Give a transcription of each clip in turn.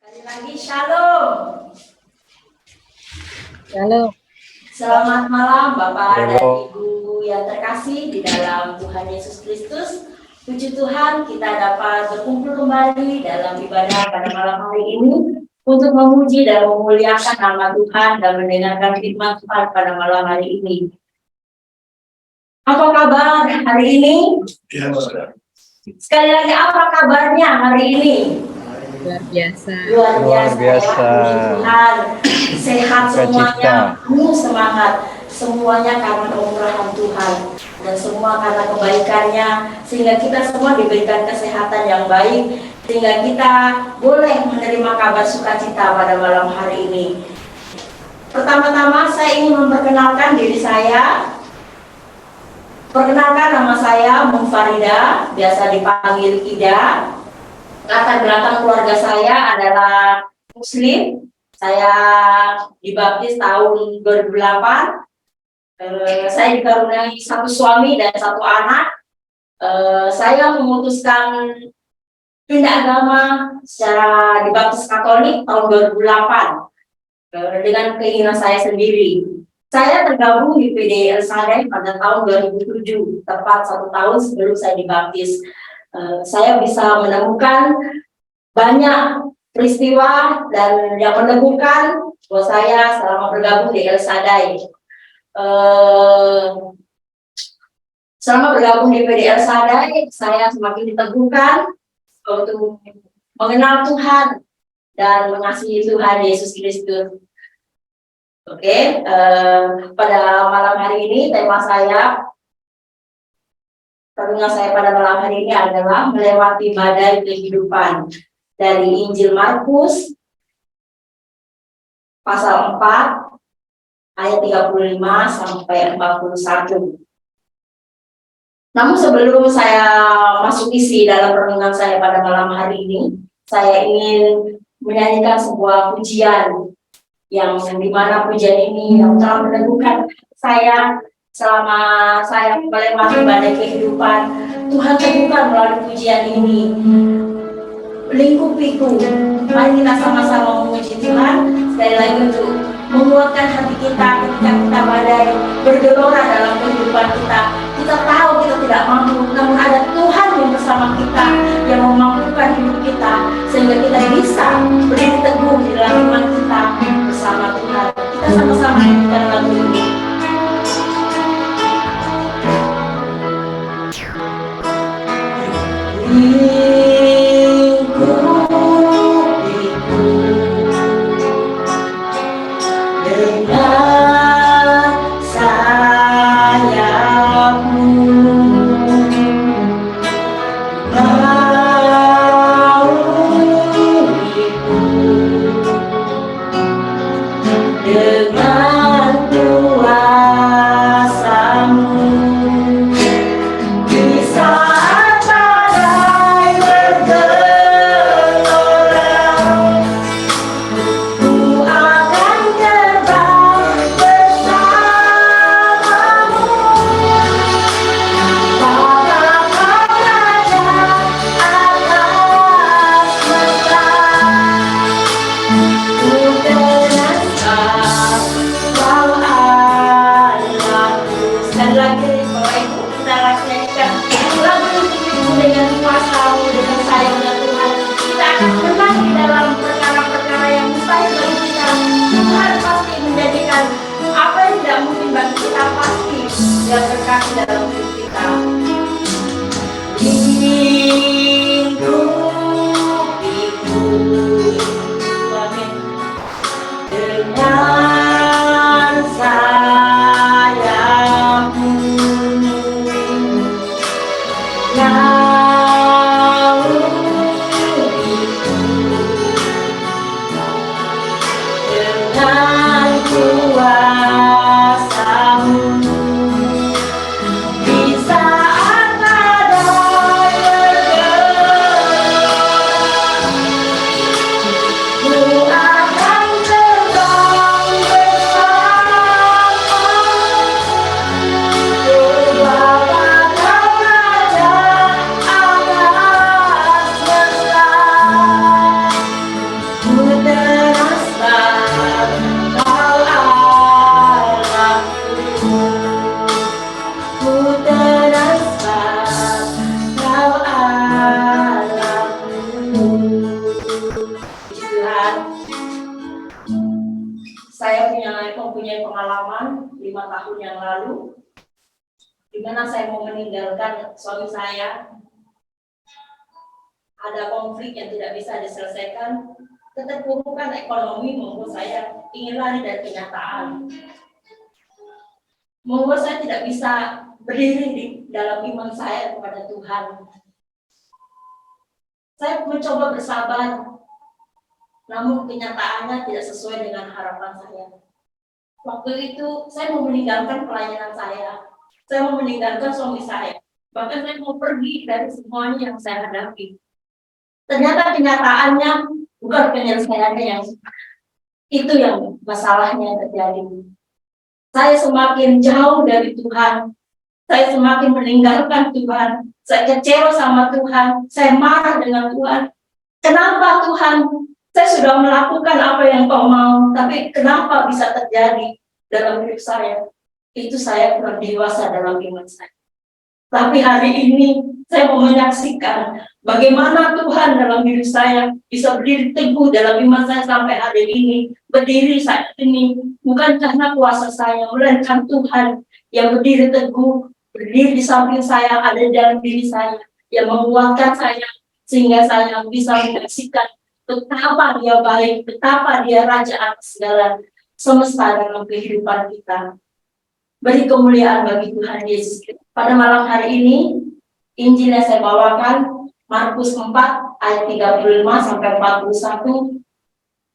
Sekali lagi shalom. Halo. Selamat malam Bapak dan Halo. Ibu yang terkasih di dalam Tuhan Yesus Kristus. Puji Tuhan kita dapat berkumpul kembali dalam ibadah pada malam hari ini untuk memuji dan memuliakan nama Tuhan dan mendengarkan firman Tuhan pada malam hari ini. Apa kabar hari ini? Ya, saudara. Sekali lagi apa kabarnya hari ini? Luar biasa. Luar biasa. Biasa. Ya, puji Tuhan. Sehat semuanya, Sukacita. penuh semangat. Semuanya karena kemurahan Tuhan dan semua karena kebaikannya, sehingga kita semua diberikan kesehatan yang baik, sehingga kita boleh menerima kabar sukacita pada malam hari ini. Pertama-tama saya ingin memperkenalkan diri saya. Perkenalkan, nama saya Munfarida, biasa dipanggil Ida. Latar belakang keluarga saya adalah Muslim. Saya dibaptis tahun 2008. Saya dikaruniai satu suami dan satu anak. Saya memutuskan pindah agama secara dibaptis Katolik tahun 2008 dengan keinginan saya sendiri. Saya tergabung di PDI El Shaddai pada tahun 2007, tepat 1 tahun sebelum saya dibaptis. Saya bisa menemukan banyak peristiwa dan yang meneguhkan bahwa saya selama bergabung di El Shaddai. Selama bergabung di PDI El Shaddai, saya semakin diteguhkan untuk mengenal Tuhan dan mengasihi Tuhan Yesus Kristus. Oke, pada malam hari ini tema saya pada malam hari ini adalah melewati badai kehidupan, dari Injil Markus pasal 4 ayat 35 sampai 41. Namun sebelum saya masuk isi dalam renungan saya pada malam hari ini, saya ingin menyanyikan sebuah pujian yang dimana pujian ini yang telah meneguhkan saya selama saya melewati badai kehidupan. Tuhan teguhkan melalui pujian ini, lingkupiku. Mari kita sama-sama memuji Tuhan sekali lagi untuk menguatkan hati kita ketika kita badai bergelora dalam kehidupan kita. Kita tahu kita tidak mampu, namun ada Tuhan yang bersama kita, yang memampukan hidup kita, sehingga kita bisa berdiri teguh di dalam iman kita bersama Tuhan. Kita sama-sama nyanyikan lagu ini. Di saat badai di mana saya mau meninggalkan suami saya, ada konflik yang tidak bisa diselesaikan, keterpurukan ekonomi membuat saya ingin lari dari kenyataan, membuat saya tidak bisa berdiri di dalam iman saya kepada Tuhan. Saya mencoba bersabar, namun kenyataannya tidak sesuai dengan harapan saya. Waktu itu saya mau meninggalkan pelayanan saya mau meninggalkan suami saya, bahkan saya mau pergi dari semuanya yang saya hadapi. Ternyata kenyataannya bukan penyelesaiannya yang itu yang masalahnya yang terjadi. Saya semakin jauh dari Tuhan, saya semakin meninggalkan Tuhan, saya kecewa sama Tuhan, saya marah dengan Tuhan. Kenapa Tuhan? Saya sudah melakukan apa yang Kau mau, tapi kenapa bisa terjadi dalam hidup saya? Itu saya kurang dewasa dalam iman saya. Tapi hari ini saya mau menyaksikan bagaimana Tuhan dalam hidup saya bisa berdiri teguh dalam iman saya sampai hari ini. Berdiri saat ini bukan karena kuasa saya, melainkan Tuhan yang berdiri teguh, berdiri di samping saya, ada dalam diri saya, yang menguatkan saya, sehingga saya bisa menyaksikan betapa Dia baik, betapa Dia Raja atas segala semesta dalam kehidupan kita. Beri kemuliaan bagi Tuhan Yesus. Pada malam hari ini, Injil yang saya bawakan, Markus 4, ayat 35 sampai 41.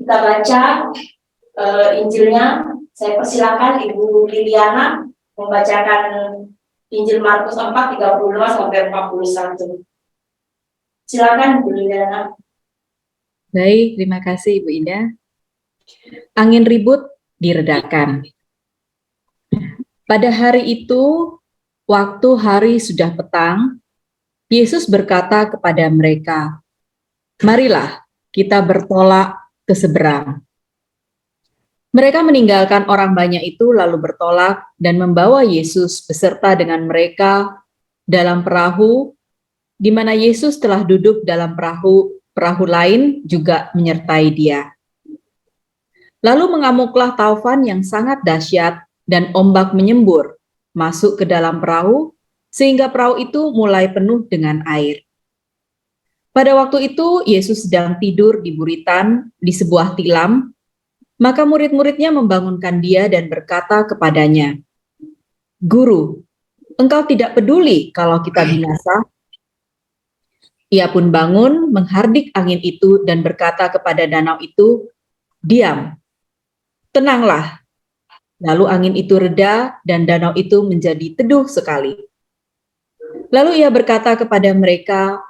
Kita baca Injilnya. Saya persilakan Ibu Liliana membacakan Injil Markus 4, 35 sampai 41. Silakan Ibu Liliana. Baik, terima kasih Ibu Ida. Angin ribut diredakan. Pada hari itu, waktu hari sudah petang, Yesus berkata kepada mereka, "Marilah kita bertolak ke seberang." Mereka meninggalkan orang banyak itu lalu bertolak dan membawa Yesus beserta dengan mereka dalam perahu, di mana Yesus telah duduk dalam perahu lain juga menyertai Dia. Lalu mengamuklah taufan yang sangat dahsyat dan ombak menyembur masuk ke dalam perahu, sehingga perahu itu mulai penuh dengan air. Pada waktu itu, Yesus sedang tidur di buritan di sebuah tilam, maka murid-muridnya membangunkan Dia dan berkata kepadanya, "Guru, Engkau tidak peduli kalau kita binasa?" Ia pun bangun, menghardik angin itu dan berkata kepada danau itu, "Diam, tenanglah." Lalu angin itu reda dan danau itu menjadi teduh sekali. Lalu ia berkata kepada mereka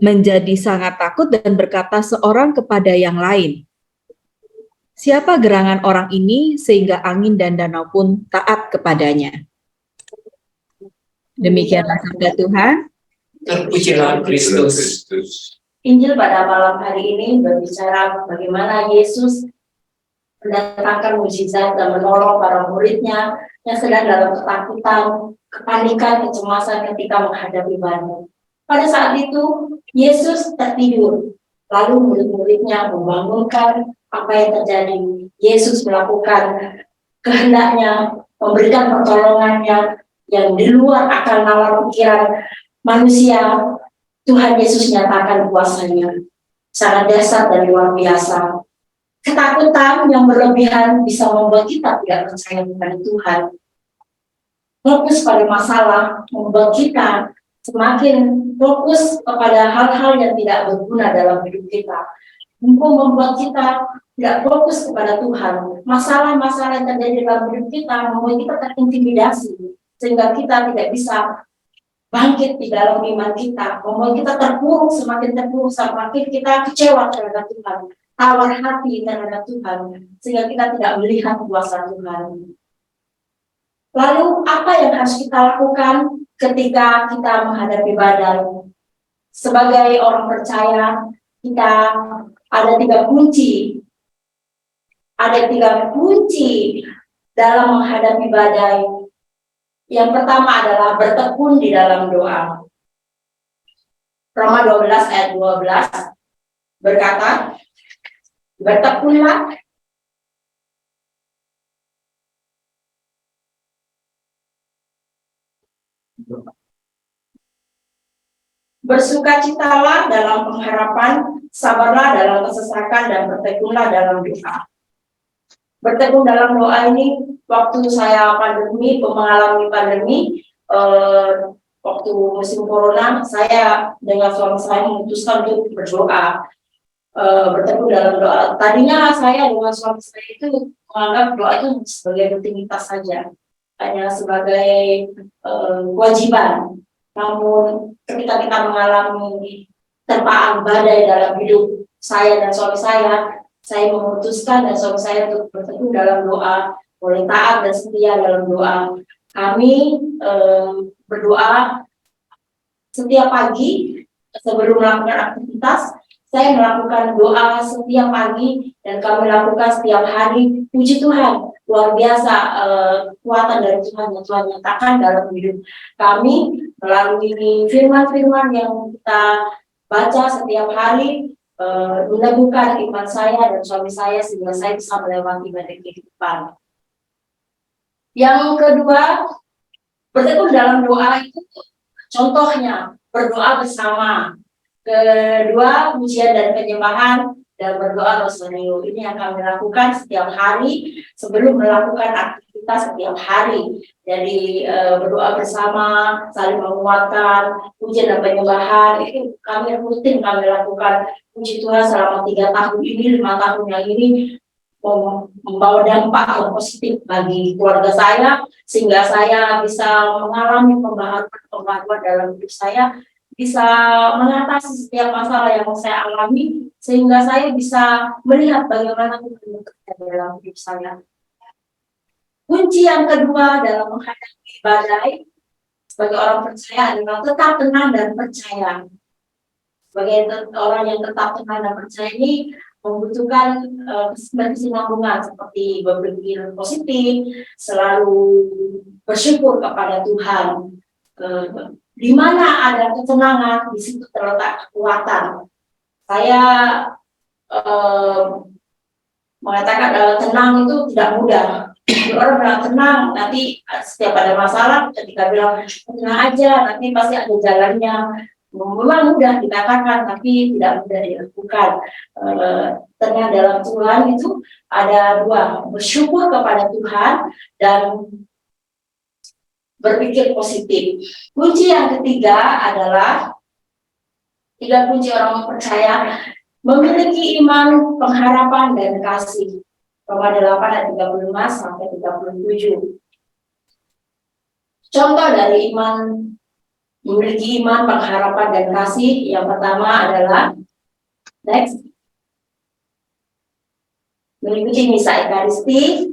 menjadi sangat takut dan berkata seorang kepada yang lain, "Siapa gerangan orang ini sehingga angin dan danau pun taat kepadanya?" Demikianlah sabda Tuhan. Terpujilah Kristus. Injil pada malam hari ini berbicara bagaimana Yesus mendatangkan mukjizat dan menolong para muridnya yang sedang dalam ketakutan, kepanikan, kecemasan ketika menghadapi badai. Pada saat itu, Yesus tertidur, lalu murid-muridnya membangunkan apa yang terjadi. Yesus melakukan kehendaknya, memberikan pertolongannya yang di luar akal nalar pikiran manusia. Tuhan Yesus nyatakan kuasanya sangat dasar dan luar biasa. Ketakutan yang berlebihan bisa membuat kita tidak percaya kepada Tuhan. Fokus pada masalah membuat kita semakin fokus kepada hal-hal yang tidak berguna dalam hidup kita. Membuat kita tidak fokus kepada Tuhan. Masalah-masalah yang terjadi dalam hidup kita membuat kita terintimidasi, sehingga kita tidak bisa bangkit di dalam iman kita, membuat kita terpuruk, semakin kita kecewa terhadap Tuhan, tawar hati terhadap Tuhan, sehingga kita tidak melihat kuasa Tuhan. Lalu apa yang harus kita lakukan ketika kita menghadapi badai? Sebagai orang percaya, kita ada tiga kunci. Ada tiga kunci dalam menghadapi badai. Yang pertama adalah bertekun di dalam doa. Roma 12 ayat 12 berkata, bertekunlah Bersukacitalah dalam pengharapan, sabarlah dalam kesesakan, dan bertekunlah dalam doa. Bertekun dalam doa ini, waktu saya mengalami pandemi, waktu musim corona, saya dengan suami saya memutuskan untuk berdoa, bertekun dalam doa. Tadinya saya dengan suami saya itu menganggap doa itu sebagai rutinitas saja, hanya sebagai kewajiban. Namun ketika kita mengalami terpaan badai dalam hidup saya dan suami saya memutuskan dan suami saya untuk bertekun dalam doa, mulai taat dan setia dalam doa. Kami berdoa setiap pagi sebelum melakukan aktivitas. Saya melakukan doa setiap pagi dan kami lakukan setiap hari. Puji Tuhan, luar biasa kekuatan dari Tuhan yang Tuhan nyatakan dalam hidup kami melalui firman-firman yang kita baca setiap hari, meneguhkan iman saya dan suami saya sehingga saya bisa melewati badai kehidupan. Yang kedua, bertekun dalam doa itu contohnya berdoa bersama. Kedua, pujian dan penyembahan dan berdoa rosario. Ini yang kami lakukan setiap hari sebelum melakukan aktivitas setiap hari. Jadi berdoa bersama, saling menguatkan, pujian dan penyembahan itu kami rutin kami lakukan. Puji Tuhan selama 3 tahun ini, 5 tahun yang ini membawa dampak yang positif bagi keluarga saya, sehingga saya bisa mengalami pembaharuan dalam hidup saya, bisa mengatasi setiap masalah yang saya alami, sehingga saya bisa melihat bagaimana Tuhan bekerja dalam hidup saya. Kunci yang kedua dalam menghadapi badai sebagai orang percaya adalah tetap tenang dan percaya. Sebagai orang yang tetap tenang dan percaya ini membutuhkan kesinambungan seperti berpikir positif, selalu bersyukur kepada Tuhan. Di mana ada ketenangan, di situ terletak kekuatan. Saya mengatakan tenang itu tidak mudah. Orang bilang tenang, nanti setiap ada masalah, ketika bilang tenang aja, nanti pasti ada jalannya. Memang mudah dikatakan, tapi tidak mudah dilakukan. Tenang dalam Tuhan itu ada dua, bersyukur kepada Tuhan dan berpikir positif. Kunci yang ketiga adalah 3 kunci orang percaya: memiliki iman, pengharapan, dan kasih. Roma 8 ayat 35 sampai 37. Contoh dari iman, memiliki iman, pengharapan, dan kasih. Yang pertama adalah next, mengikuti misa Ekaristi.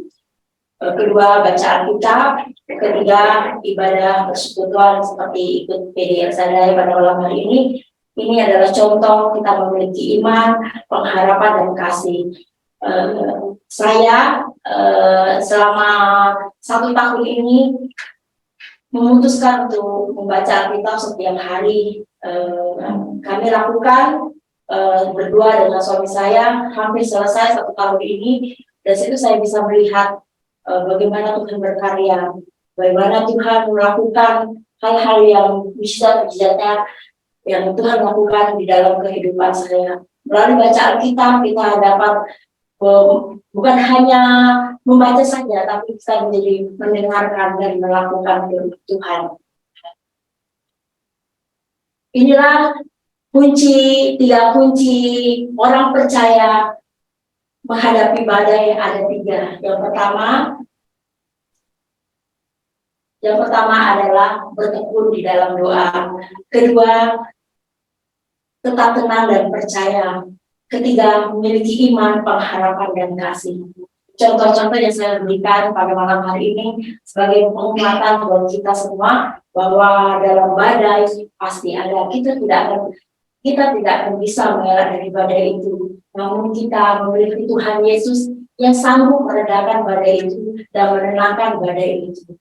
Kedua, baca Alkitab. Ketiga, ibadah persekutuan seperti ikut PDL Sadai pada malam hari ini. Ini adalah contoh kita memiliki iman, pengharapan, dan kasih. Saya selama 1 tahun ini memutuskan untuk membaca Alkitab setiap hari. Kami lakukan berdua dengan suami saya hampir selesai 1 tahun ini. Dan situ saya bisa melihat bagaimana Tuhan berkarya, bagaimana Tuhan melakukan hal-hal yang bisa terjadi yang Tuhan lakukan di dalam kehidupan saya. Melalui baca Alkitab kita dapat bukan hanya membaca saja, tapi kita menjadi mendengarkan dan melakukan firman Tuhan. Inilah 3 kunci orang percaya menghadapi badai. Ada 3. Yang pertama adalah bertekun di dalam doa. Kedua, tetap tenang dan percaya. Ketiga, memiliki iman, pengharapan, dan kasih. Contoh-contoh yang saya berikan pada malam hari ini sebagai penguatan buat kita semua bahwa dalam badai pasti ada. Kita tidak akan bisa mengelak dari badai itu. Namun kita memiliki Tuhan Yesus yang sanggup meredakan badai itu dan menenangkan badai itu.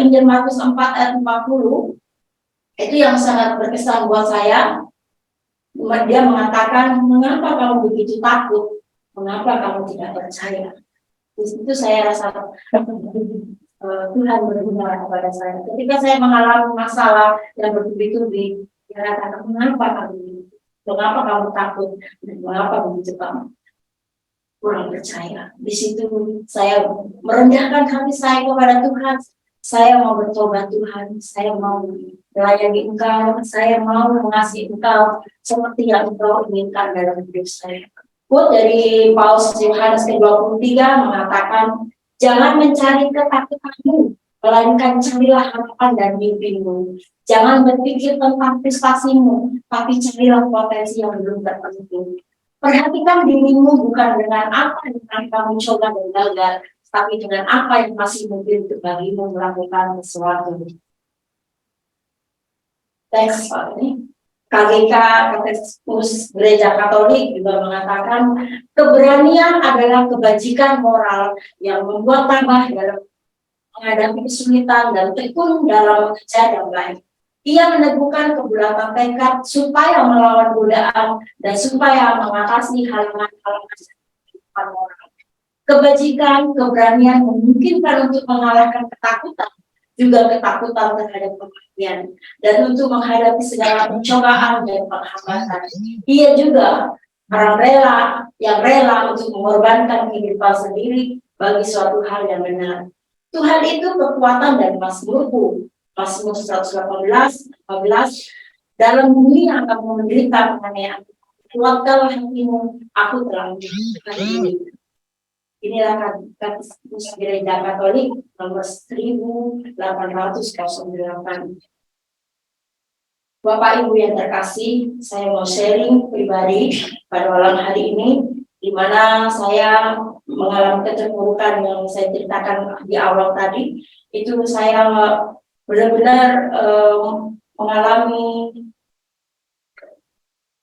Injil Markus 4 ayat 40 itu yang sangat berkesan buat saya. Dia mengatakan, mengapa kamu begitu takut? Mengapa kamu tidak percaya? Di situ saya rasa Tuhan berguna kepada saya. Ketika saya mengalami masalah yang bertubi-tubi, dia katakan, mengapa kamu, mengapa kamu takut, dan mengapa begitu kamu kurang percaya. Di situ saya merendahkan hati saya kepada Tuhan. Saya mau bertobat Tuhan, saya mau melayani Engkau, saya mau mengasihi Engkau seperti yang Engkau inginkan dalam hidup saya. Quote dari Paulus Yohanes ke-23 mengatakan, jangan mencari ketakutanmu, melainkan carilah harapan dan mimpimu. Jangan berpikir tentang prestasimu, tapi carilah potensi yang belum tertentu. Perhatikan dirimu bukan dengan apa yang kamu coba dan gagal, tapi dengan apa yang masih mungkin untuk bagimu melakukan sesuatu. Teks Pak ini. KGK, Katekismus Gereja Katolik juga mengatakan keberanian adalah kebajikan moral yang membuat tabah dalam menghadapi kesulitan dan tekun dalam mengejar yang baik. Ia meneguhkan kebulatan tekad supaya melawan godaan dan supaya mengatasi halangan-halangan kehidupan moral. Kebajikan, keberanian memungkinkan untuk mengalahkan ketakutan, juga ketakutan terhadap kematian, dan untuk menghadapi segala pencobaan dan penghambatan. Ia juga orang yang rela untuk mengorbankan kehidupan sendiri bagi suatu hal yang benar. Tuhan itu kekuatan dan Mazmurku. Mazmur 118, 14, dalam bumi yang akan menderita penganiayaan, kuatkanlah hatimu, aku telah menjadikan diri. Inilah Katekismus Gereja Katolik nomor 1808. Bapak Ibu yang terkasih, saya mau sharing pribadi pada malam hari ini, di mana saya mengalami keterpurukan yang saya ceritakan di awal tadi. Itu saya benar-benar mengalami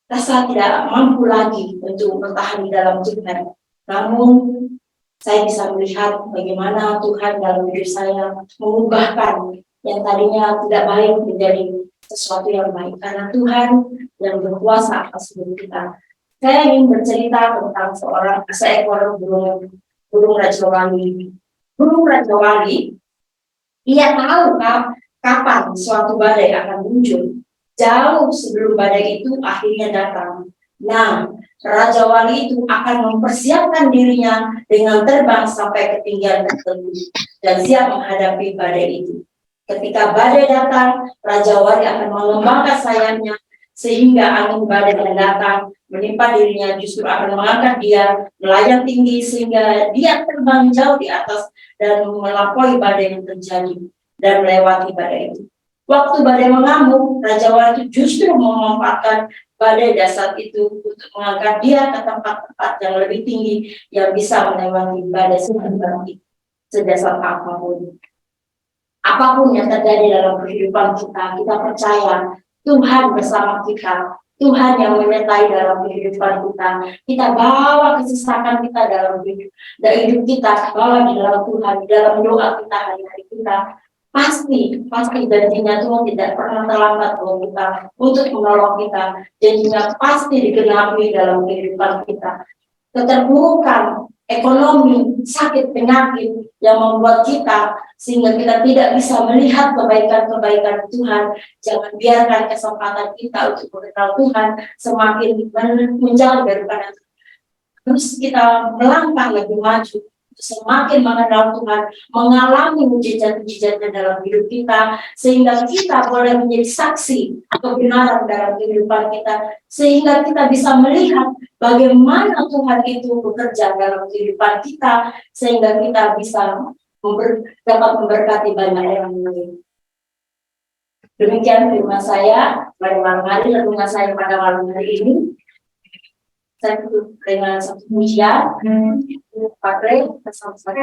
rasa tidak mampu lagi untuk bertahan di dalam Tuhan. Namun saya bisa melihat bagaimana Tuhan dalam hidup saya mengubahkan yang tadinya tidak baik menjadi sesuatu yang baik, karena Tuhan yang berkuasa atas hidup kita. Saya ingin bercerita tentang seekor burung Raja Wali. Burung Raja Wali, ia tahu kapan suatu badai akan muncul, jauh sebelum badai itu akhirnya datang. Nah, Raja Wali itu akan mempersiapkan dirinya dengan terbang sampai ketinggian tertentu dan siap menghadapi badai itu. Ketika badai datang, Raja Wali akan mengembangkan sayapnya sehingga angin badai yang datang menimpa dirinya justru akan mengangkat dia melayang tinggi sehingga dia terbang jauh di atas dan melampaui badai yang terjadi dan melewati badai itu. Waktu badai mengamuk, Raja Wali itu justru memanfaatkan badai dasar itu untuk mengangkat dia ke tempat-tempat yang lebih tinggi yang bisa melewati badai sedasar apapun. Apapun yang terjadi dalam kehidupan kita, kita percaya Tuhan bersama kita. Tuhan yang menyertai dalam kehidupan kita. Kita bawa kesesakan kita dalam hidup kita, bawa di dalam Tuhan, di dalam doa kita hari-hari kita. Pasti janjinya Tuhan tidak pernah terlambat untuk kita, untuk menolong kita. Janjinya pasti digenapi dalam kehidupan kita. Keterpurukan ekonomi, sakit, penyakit yang membuat kita sehingga kita tidak bisa melihat kebaikan-kebaikan Tuhan. Jangan biarkan kesempatan kita untuk mengenal Tuhan semakin menjauh daripada Tuhan. Terus kita melangkah lebih maju, semakin mengenal Tuhan, mengalami mujizat-mujizatnya dalam hidup kita, sehingga kita boleh menjadi saksi kebenaran dalam kehidupan kita, sehingga kita bisa melihat bagaimana Tuhan itu bekerja dalam kehidupan kita, sehingga kita bisa dapat memberkati banyak orang lain. Demikian firman saya pada malam hari, renungan saya pada malam hari ini. Saya tutup dengan satu pujian, Pak Rey, bersama-sama